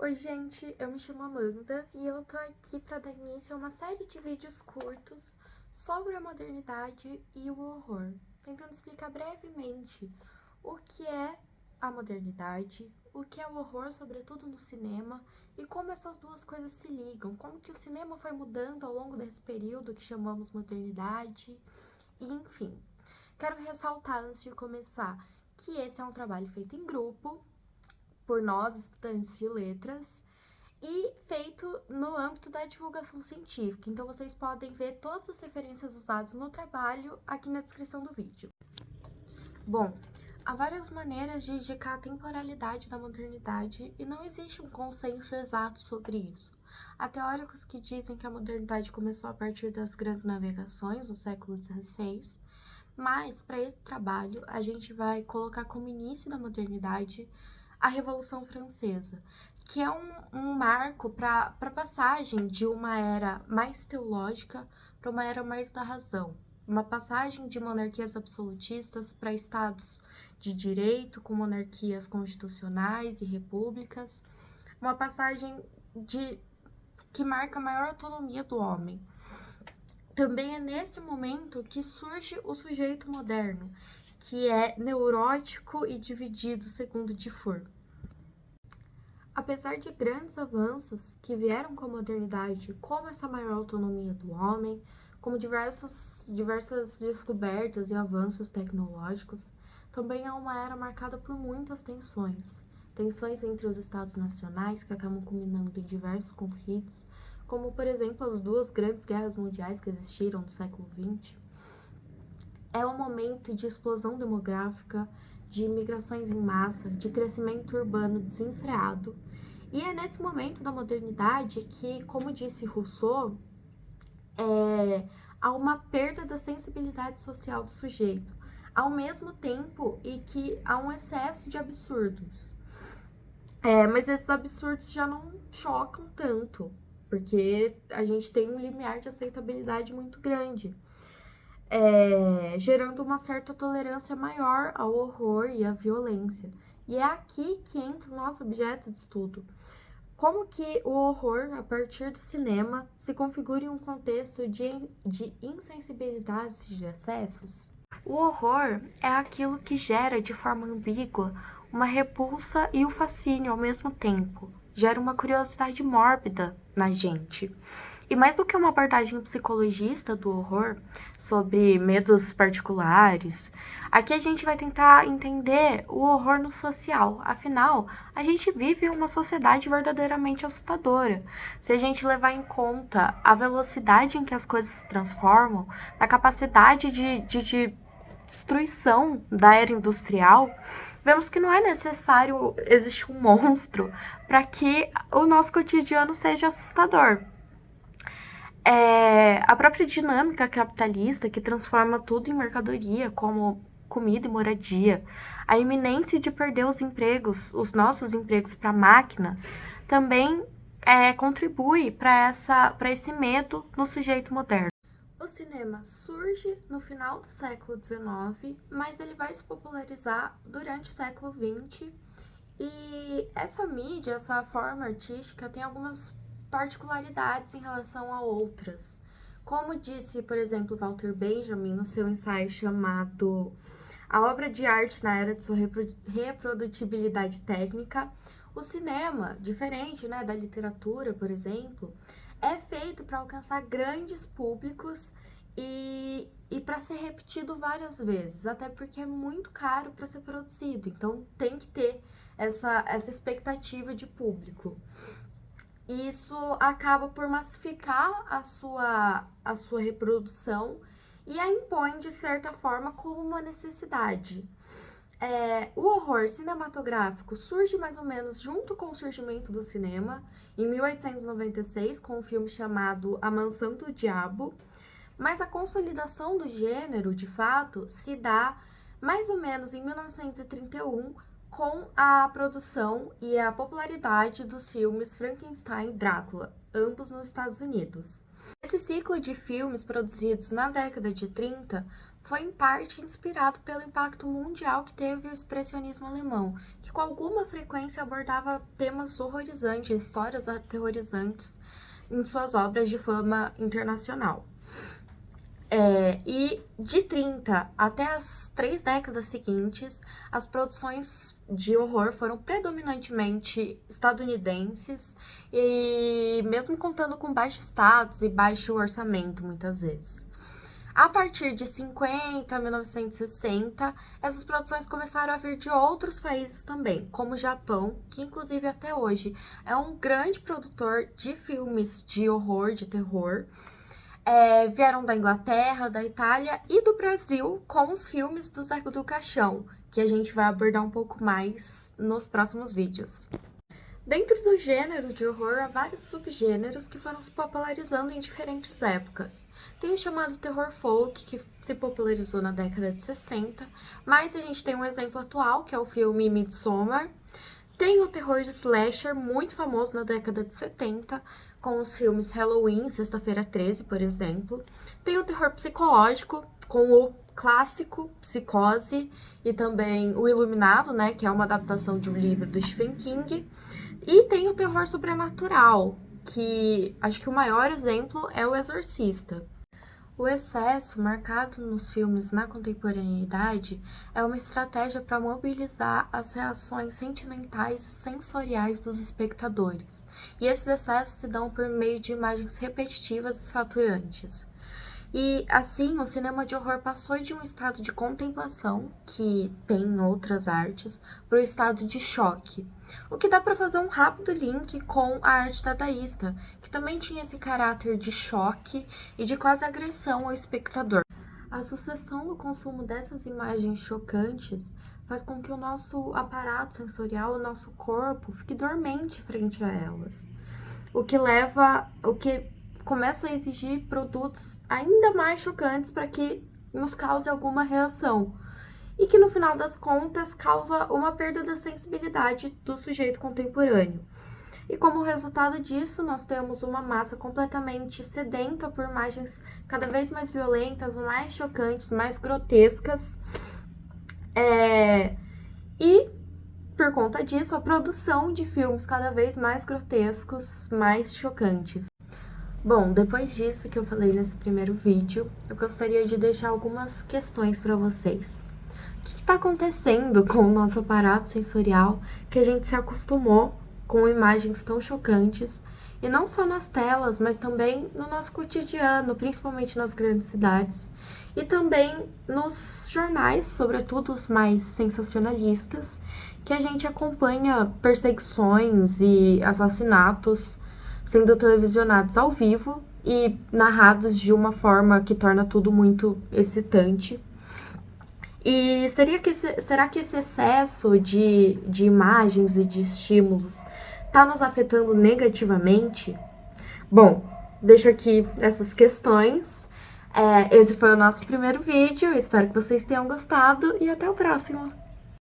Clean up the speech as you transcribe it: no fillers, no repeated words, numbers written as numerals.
Oi, gente, eu me chamo Amanda e eu tô aqui para dar início a uma série de vídeos curtos sobre a modernidade e o horror, tentando explicar brevemente o que é a modernidade, o que é o horror, sobretudo no cinema, e como essas duas coisas se ligam, como que o cinema foi mudando ao longo desse período que chamamos modernidade, e enfim. Quero ressaltar antes de começar que esse é um trabalho feito em grupo, por nós, estudantes de letras, e feito no âmbito da divulgação científica. Então, vocês podem ver todas as referências usadas no trabalho aqui na descrição do vídeo. Bom, há várias maneiras de indicar a temporalidade da modernidade e não existe um consenso exato sobre isso. Há teóricos que dizem que a modernidade começou a partir das grandes navegações no século XVI, mas para esse trabalho a gente vai colocar como início da modernidade a Revolução Francesa, que é um marco para a passagem de uma era mais teológica para uma era mais da razão. Uma passagem de monarquias absolutistas para estados de direito, com monarquias constitucionais e repúblicas. Uma passagem que marca a maior autonomia do homem. Também é nesse momento que surge o sujeito moderno, que é neurótico e dividido, segundo Dufour. Apesar de grandes avanços que vieram com a modernidade, como essa maior autonomia do homem, como diversas descobertas e avanços tecnológicos, também é uma era marcada por muitas tensões. Tensões entre os estados nacionais, que acabam culminando em diversos conflitos, como, por exemplo, as duas grandes guerras mundiais que existiram no século XX. É um momento de explosão demográfica, de imigrações em massa, de crescimento urbano desenfreado. E é nesse momento da modernidade que, como disse Rousseau, há uma perda da sensibilidade social do sujeito, ao mesmo tempo e que há um excesso de absurdos. Mas esses absurdos já não chocam tanto, porque a gente tem um limiar de aceitabilidade muito grande. Gerando uma certa tolerância maior ao horror e à violência. E é aqui que entra o nosso objeto de estudo. Como que o horror, a partir do cinema, se configura em um contexto de insensibilidades e de excessos? O horror é aquilo que gera de forma ambígua uma repulsa e o fascínio ao mesmo tempo. Gera uma curiosidade mórbida na gente. E mais do que uma abordagem psicologista do horror, sobre medos particulares, aqui a gente vai tentar entender o horror no social. Afinal, a gente vive em uma sociedade verdadeiramente assustadora. Se a gente levar em conta a velocidade em que as coisas se transformam, a capacidade de destruição da era industrial, vemos que não é necessário existir um monstro para que o nosso cotidiano seja assustador. A própria dinâmica capitalista que transforma tudo em mercadoria, como comida e moradia, a iminência de perder os empregos, os nossos empregos para máquinas, também contribui para esse medo no sujeito moderno. O cinema surge no final do século XIX, mas ele vai se popularizar durante o século XX. E essa mídia, essa forma artística, tem algumas particularidades em relação a outras. Como disse, por exemplo, Walter Benjamin no seu ensaio chamado A Obra de Arte na Era de Sua Reprodutibilidade Técnica, o cinema, diferente da literatura, por exemplo, é feito para alcançar grandes públicos e para ser repetido várias vezes, até porque é muito caro para ser produzido, então tem que ter essa expectativa de público. Isso acaba por massificar a sua reprodução e a impõe, de certa forma, como uma necessidade. O horror cinematográfico surge mais ou menos junto com o surgimento do cinema, em 1896, com um filme chamado A Mansão do Diabo, mas a consolidação do gênero, de fato, se dá mais ou menos em 1931, com a produção e a popularidade dos filmes Frankenstein e Drácula, ambos nos Estados Unidos. Esse ciclo de filmes produzidos na década de 30 foi em parte inspirado pelo impacto mundial que teve o expressionismo alemão, que com alguma frequência abordava temas horrorizantes, histórias aterrorizantes em suas obras de fama internacional. E de 30 até as 3 décadas seguintes, as produções de horror foram predominantemente estadunidenses e mesmo contando com baixo status e baixo orçamento, muitas vezes. A partir de 50, 1960, essas produções começaram a vir de outros países também, como o Japão, que inclusive até hoje é um grande produtor de filmes de horror, de terror. Vieram da Inglaterra, da Itália e do Brasil com os filmes do Zé do Caixão, que a gente vai abordar um pouco mais nos próximos vídeos. Dentro do gênero de horror, há vários subgêneros que foram se popularizando em diferentes épocas. Tem o chamado terror folk, que se popularizou na década de 60, mas a gente tem um exemplo atual, que é o filme Midsommar. Tem o terror de slasher, muito famoso na década de 70, com os filmes Halloween, Sexta-feira 13, por exemplo. Tem o terror psicológico, com o clássico Psicose e também O Iluminado, né, que é uma adaptação de um livro do Stephen King. E tem o terror sobrenatural, que acho que o maior exemplo é O Exorcista. O excesso marcado nos filmes na contemporaneidade é uma estratégia para mobilizar as reações sentimentais e sensoriais dos espectadores, e esses excessos se dão por meio de imagens repetitivas e saturantes. E assim, o cinema de horror passou de um estado de contemplação, que tem em outras artes, para o estado de choque. O que dá para fazer um rápido link com a arte dadaísta, que também tinha esse caráter de choque e de quase agressão ao espectador. A sucessão do consumo dessas imagens chocantes faz com que o nosso aparato sensorial, o nosso corpo, fique dormente frente a elas. O que começa a exigir produtos ainda mais chocantes para que nos cause alguma reação. E que, no final das contas, causa uma perda da sensibilidade do sujeito contemporâneo. E como resultado disso, nós temos uma massa completamente sedenta por imagens cada vez mais violentas, mais chocantes, mais grotescas. E, por conta disso, a produção de filmes cada vez mais grotescos, mais chocantes. Bom, depois disso que eu falei nesse primeiro vídeo, eu gostaria de deixar algumas questões para vocês. O que está acontecendo com o nosso aparato sensorial que a gente se acostumou com imagens tão chocantes, e não só nas telas, mas também no nosso cotidiano, principalmente nas grandes cidades, e também nos jornais, sobretudo os mais sensacionalistas, que a gente acompanha perseguições e assassinatos sendo televisionados ao vivo e narrados de uma forma que torna tudo muito excitante. E será que esse excesso de imagens e de estímulos está nos afetando negativamente? Bom, deixo aqui essas questões. Esse foi o nosso primeiro vídeo, espero que vocês tenham gostado e até o próximo!